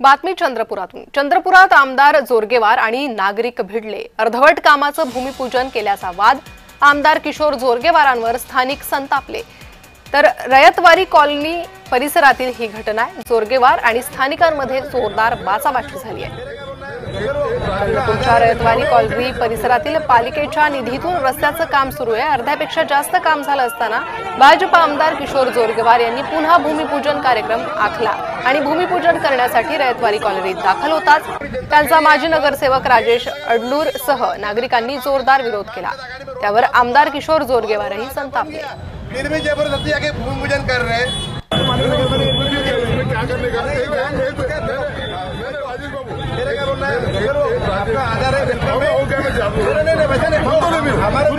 बातमी चंद्रपुरातून। चंद्रपुरात आमदार जोरगेवार आणि नागरिक भिडले। अर्धवट कामाचं भूमिपूजन केल्याचा वाद। आमदार किशोर जोरगेवारांवर स्थानिक संतापले। तर रयतवारी कॉलनी परिसरातील ही घटना आहे। जोरगेवार आणि स्थानिकांमध्ये जोरदार बाचाबाची झाली आहे। चंद्रपूरच्या रयतवारी कॉलनी परिसरातील पालिकेच्या निधीतून रस्त्याचं काम सुरू आहे। अर्ध्यापेक्षा जास्त काम झालं असताना भाजपा आमदार किशोर जोरगेवार यांनी पुन्हा भूमिपूजन कार्यक्रम आखला आणि भूमिपूजन करण्यासाठी रयतवारी कॉलनीत दाखल होताच त्यांचा माजी नगरसेवक राजेश अडलूर सह नागरिकांनी जोरदार विरोध केला। त्यावर आमदार किशोर जोरगेवारही संतापले। फिर भी जबरदस्ती आके भूमिपूजन कर रहे हैं। मेरा क्या बोलना है, आपका आधार है, हमारे